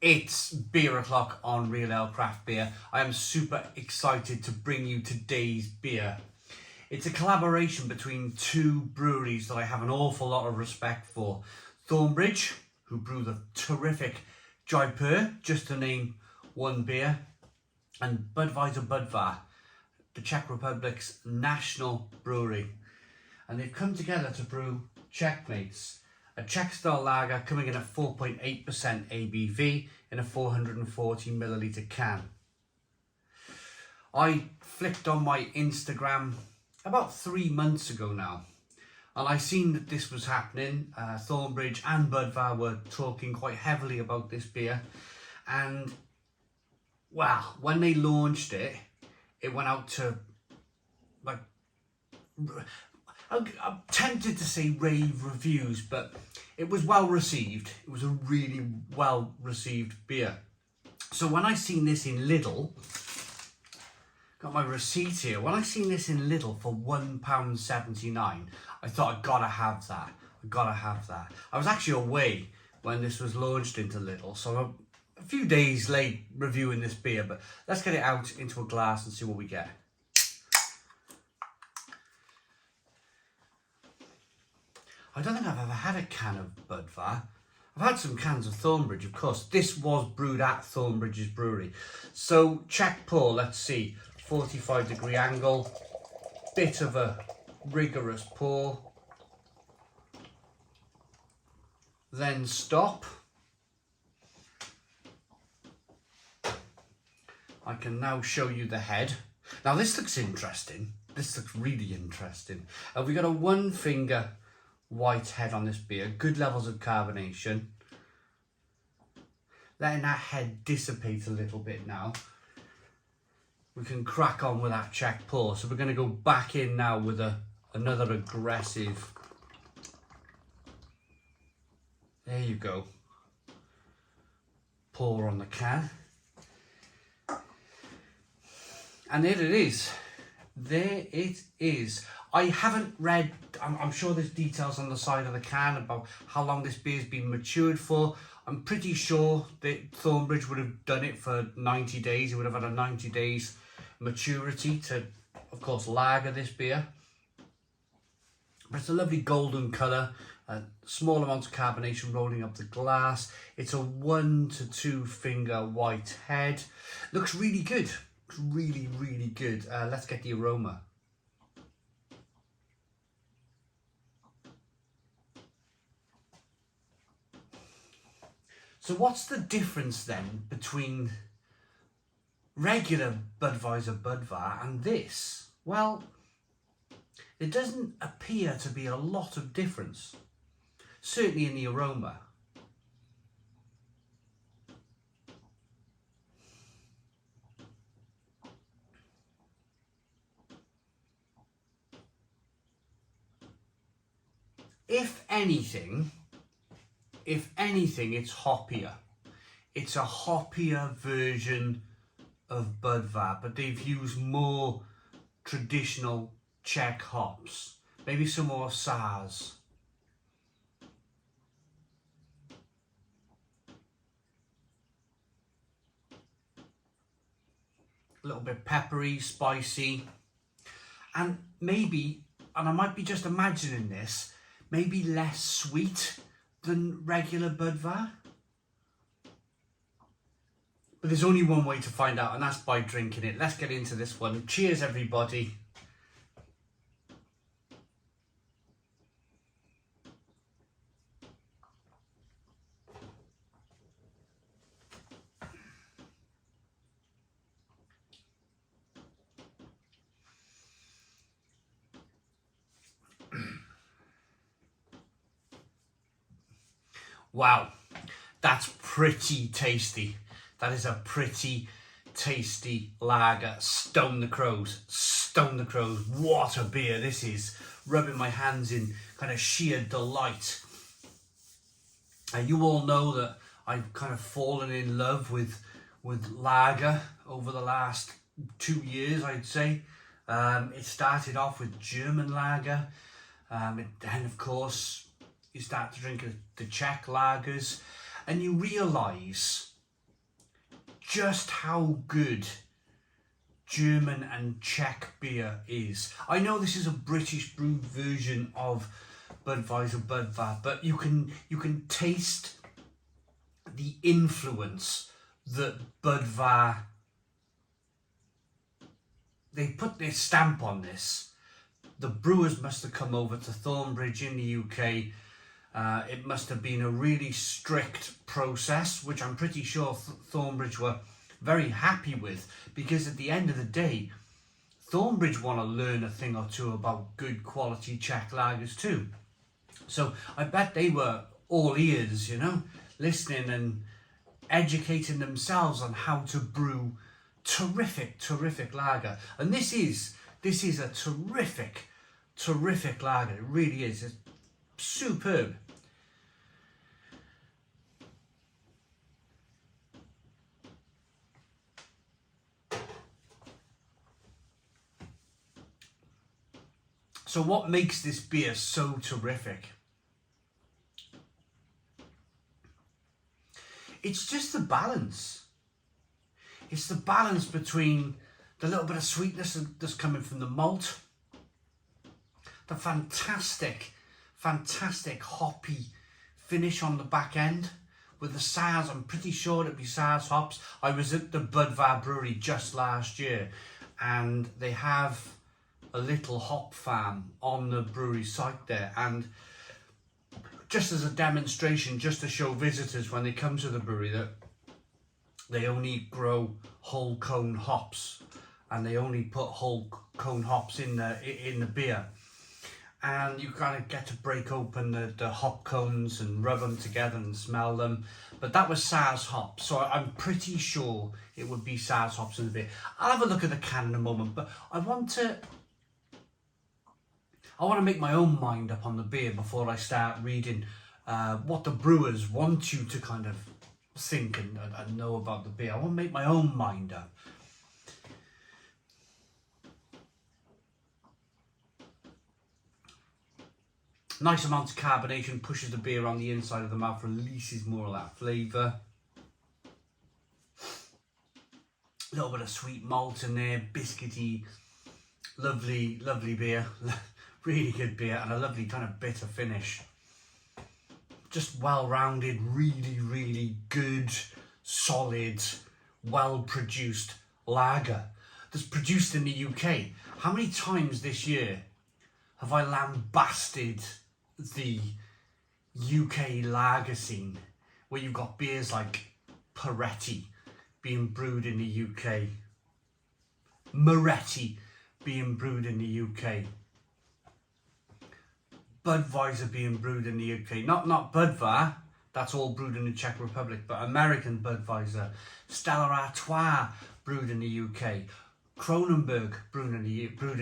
It's beer o'clock on Real Ale Craft Beer. I am super excited to bring you today's beer. It's a collaboration between two breweries that I have an awful lot of respect for. Thornbridge, who brew the terrific Jaipur, just to name one beer, and Budweiser Budvar, the Czech Republic's national brewery. And they've come together to brew Checkmates, a Czech style lager coming in at 4.8% ABV in a 440 milliliter can. I flicked on my Instagram about 3 months ago now, and I seen that this was happening. Thornbridge and Budvar were talking quite heavily about this beer, and wow, when they launched it, it went out to like, I'm tempted to say rave reviews, but it was well received. It was a really well received beer. So when I seen this in Lidl, got my receipt here. When I seen this in Lidl for £1.79, I thought I gotta have that. I gotta have that. I was actually away when this was launched into Lidl, so I'm a few days late reviewing this beer, but let's get it out into a glass and see what we get. I don't think I've ever had a can of Budvar. I've had some cans of Thornbridge, of course. This was brewed at Thornbridge's brewery. So Czech pour, let's see, 45-degree angle, bit of a rigorous pour, then stop. I can now show you the head. Now this looks interesting. This looks really interesting. We got a one finger white head on this beer, good levels of carbonation. Letting that head dissipate a little bit now. We can crack on with that Czech pour. So we're going to go back in now with another aggressive. There you go. Pour on the can. And there it is. There it is. I haven't read, I'm sure there's details on the side of the can about how long this beer's been matured for. I'm pretty sure that Thornbridge would have done it for 90 days. It would have had a 90 days maturity to, of course, lager this beer. But it's a lovely golden colour, small amounts of carbonation rolling up the glass. It's a 1 to 2 finger white head. Looks really good. Looks really, really good. Let's get the aroma. So what's the difference then between regular Budweiser Budvar and this? Well, there doesn't appear to be a lot of difference, certainly in the aroma. If anything, it's hoppier. It's a hoppier version of Budvar, but they've used more traditional Czech hops. Maybe some more Saaz. A little bit peppery, spicy. And maybe, and I might be just imagining this, maybe less sweet than regular Budvar. But there's only one way to find out, and that's by drinking it. Let's get into this one. Cheers, everybody. Wow, that's pretty tasty. That is a pretty tasty lager. Stone the crows, stone the crows. What a beer this is. Rubbing my hands in kind of sheer delight. You all know that I've kind of fallen in love with lager over the last 2 years, I'd say. It started off with German lager. Then, of course, you start to drink the Czech lagers, and you realise just how good German and Czech beer is. I know this is a British brewed version of Budweiser Budvar, but you can taste the influence that Budvar, they put their stamp on this. The brewers must have come over to Thornbridge in the UK. It must have been a really strict process, which I'm pretty sure Thornbridge were very happy with, because at the end of the day, Thornbridge want to learn a thing or two about good quality Czech lagers too. So I bet they were all ears, you know, listening and educating themselves on how to brew terrific lager. And this is a terrific lager. It really is. It's superb. So what makes this beer so terrific? It's just the balance. It's the balance between the little bit of sweetness that's coming from the malt, the fantastic hoppy finish on the back end with the sours. I'm pretty sure it'd be sours hops. I was at the Budvar brewery just last year, and they have a little hop farm on the brewery site there, and just as a demonstration, just to show visitors when they come to the brewery that they only grow whole cone hops, and they only put whole cone hops in the beer, and you kind of get to break open the hop cones and rub them together and smell them. But that was sours hops, so I'm pretty sure it would be sours hops in the beer. I'll have a look at the can in a moment, but I want to make my own mind up on the beer before I start reading what the brewers want you to kind of think and know about the beer. I want to make my own mind up. Nice amount of carbonation, pushes the beer on the inside of the mouth, releases more of that flavour. A little bit of sweet malt in there, biscuity, lovely beer. Really good beer, and a lovely kind of bitter finish. Just well-rounded, really good, solid, well-produced lager that's produced in the UK. How many times this year have I lambasted the UK lager scene, where you've got beers like Peretti being brewed in the UK, Moretti being brewed in the UK, Budweiser being brewed in the UK, not Budvar, that's all brewed in the Czech Republic, but American Budweiser, Stella Artois brewed in the UK, Kronenberg brewed in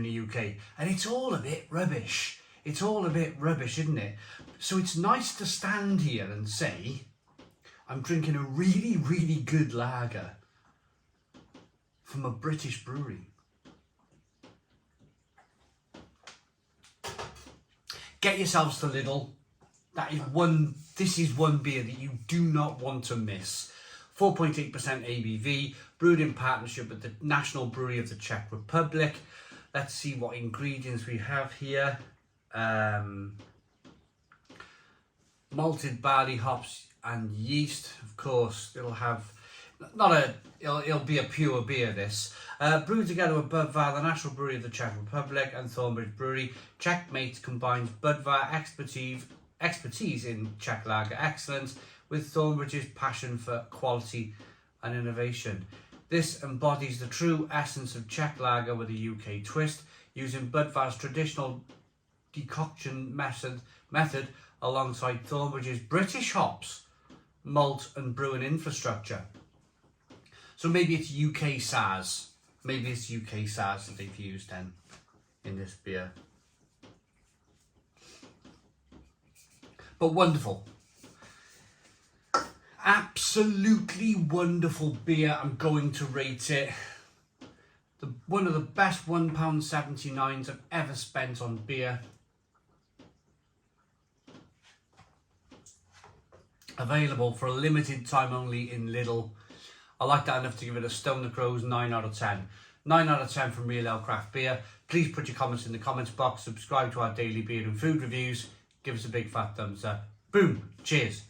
the UK, and it's all a bit rubbish. It's all a bit rubbish, isn't it? So it's nice to stand here and say, I'm drinking a really good lager from a British brewery. Get yourselves to Lidl. This is one beer that you do not want to miss. 4.8% ABV, brewed in partnership with the National Brewery of the Czech Republic. Let's see what ingredients we have here. Malted barley, hops and yeast. Of course, it'll have it'll be a pure beer, this. Brewed together with Budvar, the National Brewery of the Czech Republic, and Thornbridge Brewery, Checkmate combines Budvar expertise in Czech lager excellence with Thornbridge's passion for quality and innovation. This embodies the true essence of Czech lager with a UK twist, using Budvar's traditional decoction method alongside Thornbridge's British hops, malt and brewing infrastructure. So maybe it's UK sours. Maybe it's UK sours that they've used then in this beer. But wonderful. Absolutely wonderful beer. I'm going to rate it one of the best £1.79s I've ever spent on beer. Available for a limited time only in Lidl. I like that enough to give it a Stone the Crows 9 out of 10. 9 out of 10 from Real Ale Craft Beer. Please put your comments in the comments box, subscribe to our daily beer and food reviews, give us a big fat thumbs up. Boom, cheers.